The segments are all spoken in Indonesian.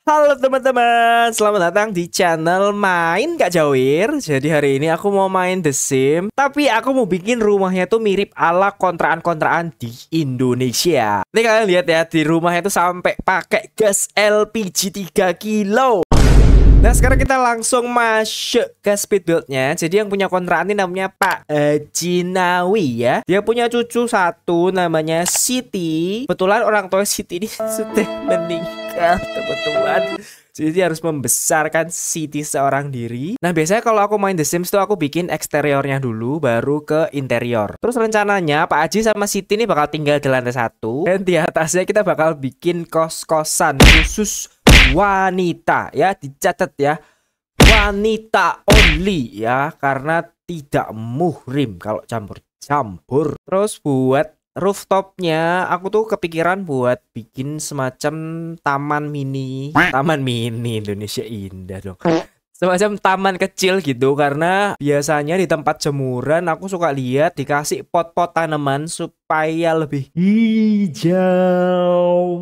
Halo teman-teman, selamat datang di channel Main Kak Jawir. Jadi hari ini aku mau main The Sims, tapi aku mau bikin rumahnya tuh mirip ala kontrakan-kontrakan di Indonesia. Nih kalian lihat ya, di rumahnya tuh sampai pakai gas LPG 3 kilo. Nah sekarang kita langsung masuk ke speed build-nya. Jadi yang punya kontrakan ini namanya Pak Jinawi ya. Dia punya cucu satu namanya Siti. Kebetulan orang tua Siti ini sudah meninggal teman-teman. Jadi harus membesarkan Siti seorang diri. Nah biasanya kalau aku main The Sims tuh aku bikin eksteriornya dulu baru ke interior. Terus rencananya Pak Haji sama Siti ini bakal tinggal di lantai 1. Dan di atasnya kita bakal bikin kos-kosan khusus wanita ya, dicatat ya, wanita only ya, karena tidak muhrim kalau campur-campur. Terus buat rooftopnya aku tuh kepikiran buat bikin semacam taman mini Indonesia indah dong, semacam taman kecil gitu, karena biasanya di tempat jemuran aku suka lihat dikasih pot-pot tanaman supaya lebih hijau.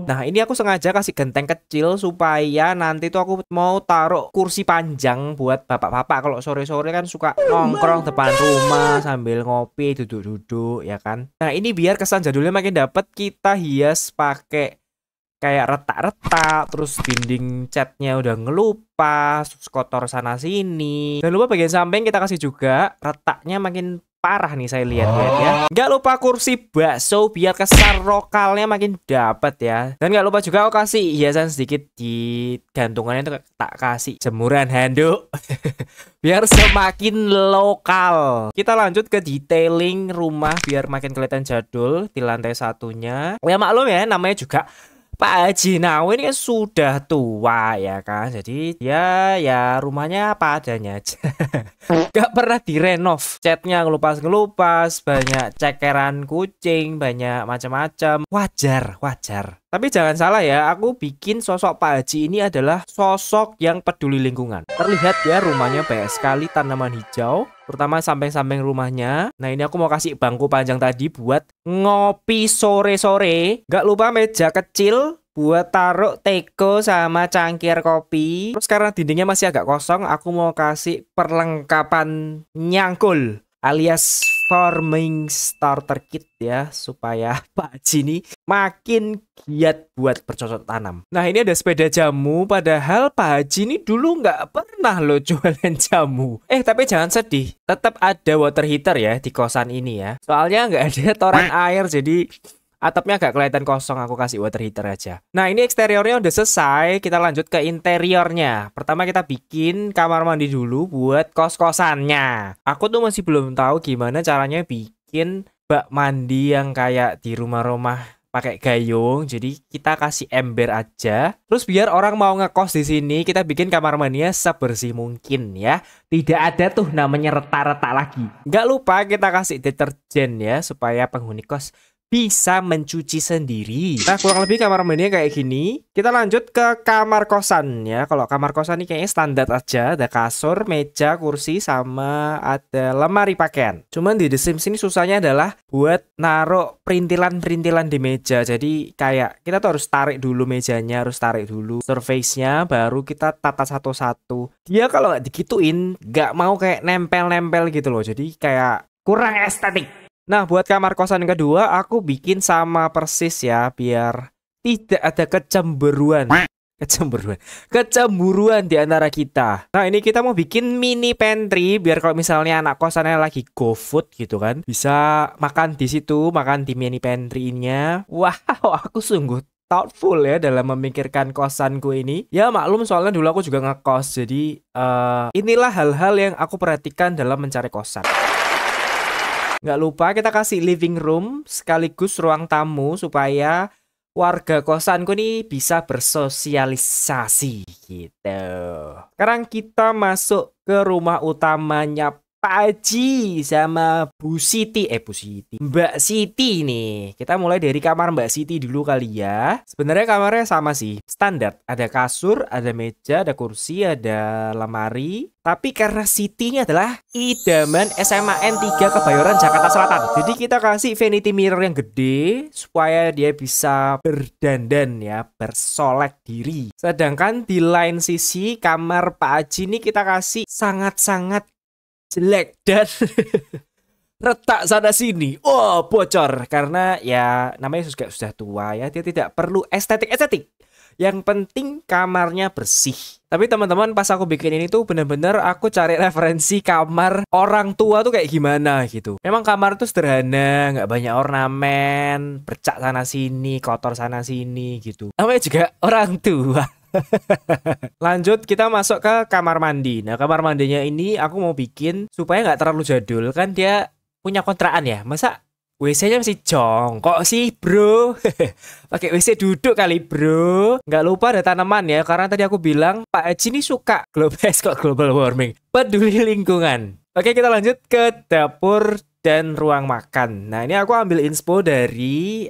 Nah ini aku sengaja kasih genteng kecil supaya nanti tuh aku mau taruh kursi panjang buat bapak-bapak kalau sore-sore kan suka nongkrong depan rumah sambil ngopi duduk-duduk ya kan. Nah ini biar kesan jadulnya makin dapet, kita hias pakai kayak retak-retak, terus dinding catnya udah ngelupas, terus kotor sana sini. Jangan lupa bagian samping kita kasih juga retaknya makin parah nih saya lihat ya. Nggak lupa kursi bakso biar kesan lokalnya makin dapat ya. Dan nggak lupa juga aku kasih hiasan sedikit di gantungannya itu, tak kasih jemuran handuk biar semakin lokal. Kita lanjut ke detailing rumah biar makin kelihatan jadul di lantai satunya. Ya maklum ya, namanya juga Pak Haji Nawi ini kan sudah tua ya kan. Jadi ya rumahnya apa adanya aja. Gak pernah direnov. Catnya ngelupas-ngelupas, banyak cekeran kucing, banyak macam-macam. Wajar. Tapi jangan salah ya, aku bikin sosok Pak Haji ini adalah sosok yang peduli lingkungan. Terlihat ya rumahnya banyak sekali tanaman hijau, terutama samping-samping rumahnya. Nah ini aku mau kasih bangku panjang tadi buat ngopi sore-sore. Gak lupa meja kecil buat taruh teko sama cangkir kopi. Terus karena dindingnya masih agak kosong, aku mau kasih perlengkapan nyangkul alias farming starter kit ya, supaya Pak Haji ini makin giat buat bercocok tanam. Nah ini ada sepeda jamu, padahal Pak Haji ini dulu nggak pernah loh jualan jamu. Tapi jangan sedih, tetap ada water heater ya di kosan ini ya. Soalnya nggak ada toren air, jadi atapnya agak kelihatan kosong, aku kasih water heater aja. Nah ini eksteriornya udah selesai, kita lanjut ke interiornya. Pertama kita bikin kamar mandi dulu buat kos-kosannya. Aku tuh masih belum tahu gimana caranya bikin bak mandi yang kayak di rumah-rumah pakai gayung. Jadi kita kasih ember aja. Terus biar orang mau ngekos di sini, kita bikin kamar mandinya sebersih mungkin ya. Tidak ada tuh namanya retak-retak lagi. Nggak lupa kita kasih deterjen ya, supaya penghuni kos bisa mencuci sendiri. Nah kurang lebih kamar mandinya kayak gini. Kita lanjut ke kamar kosan ya. Kalau kamar kosan ini kayaknya standar aja, ada kasur, meja, kursi, sama ada lemari pakaian. Cuman di The Sims ini susahnya adalah buat naruh perintilan-perintilan di meja. Jadi kayak kita tuh harus tarik dulu mejanya, harus tarik dulu surface-nya, baru kita tata satu-satu. Dia kalau nggak digituin nggak mau kayak nempel-nempel gitu loh. Jadi kayak kurang estetik. Nah, buat kamar kosan kedua, aku bikin sama persis ya, biar tidak ada kecemburuan di antara kita. Nah, ini kita mau bikin mini pantry, biar kalau misalnya anak kosannya lagi GoFood gitu kan, bisa makan di situ, makan di mini pantry-nya. Wow, aku sungguh thoughtful ya dalam memikirkan kosanku ini. Ya maklum soalnya dulu aku juga ngekos, jadi inilah hal-hal yang aku perhatikan dalam mencari kosan. Nggak lupa kita kasih living room sekaligus ruang tamu supaya warga kosanku nih bisa bersosialisasi gitu. Sekarang kita masuk ke rumah utamanya Pak Haji sama Bu Siti. Mbak Siti nih. Kita mulai dari kamar Mbak Siti dulu kali ya. Sebenarnya kamarnya sama sih, standar. Ada kasur, ada meja, ada kursi, ada lemari. Tapi karena Siti ini adalah idaman SMA N3 Kebayoran Jakarta Selatan. Jadi kita kasih vanity mirror yang gede supaya dia bisa berdandan ya, bersolek diri. Sedangkan di lain sisi kamar Pak Haji ini kita kasih sangat-sangat jelek dan retak sana sini. Oh, bocor karena ya namanya sudah tua ya, dia tidak perlu estetik. Yang penting kamarnya bersih. Tapi teman-teman, pas aku bikin ini tuh bener-bener aku cari referensi kamar orang tua tuh kayak gimana gitu. Memang kamar tuh sederhana, nggak banyak ornamen, bercak sana sini, kotor sana sini gitu. Namanya juga orang tua. Lanjut kita masuk ke kamar mandi. Nah, kamar mandinya ini aku mau bikin supaya nggak terlalu jadul. Kan dia punya kontrakan ya. Masa WC-nya masih jongkok sih bro. Pakai WC duduk kali bro. Nggak lupa ada tanaman ya. Karena tadi aku bilang Pak Haji ini suka global warming, peduli lingkungan. Oke, kita lanjut ke dapur dan ruang makan. Nah, ini aku ambil inspo dari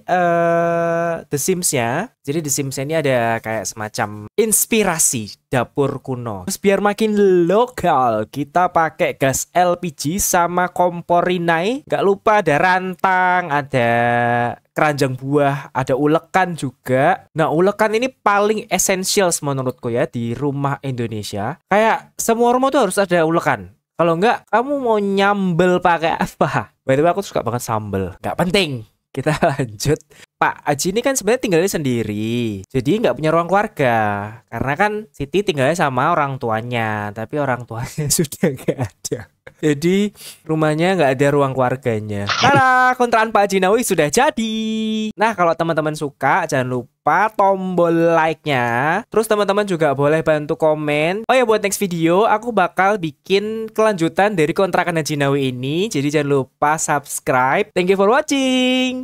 The Sims-nya. Jadi The Sims ini ada kayak semacam inspirasi dapur kuno. Terus biar makin lokal, kita pakai gas LPG sama kompor Rinnai. Gak lupa ada rantang, ada keranjang buah, ada ulekan juga. Nah, ulekan ini paling esensial menurutku ya di rumah Indonesia. Kayak semua rumah tuh harus ada ulekan. Kalau enggak, kamu mau nyambel pakai apa? By the way, aku suka banget sambel. Nggak penting. Kita lanjut. Pak Haji ini kan sebenarnya tinggalnya sendiri. Jadi nggak punya ruang keluarga. Karena kan Siti tinggalnya sama orang tuanya. Tapi orang tuanya sudah nggak ada. Jadi rumahnya nggak ada ruang keluarganya. Tada, kontrakan Pak Haji Nawi sudah jadi. Nah, kalau teman-teman suka, jangan lupa tombol like-nya. Terus teman-teman juga boleh bantu komen. Oh ya, buat next video aku bakal bikin kelanjutan dari kontrakan Haji Nawi ini. Jadi jangan lupa subscribe. Thank you for watching.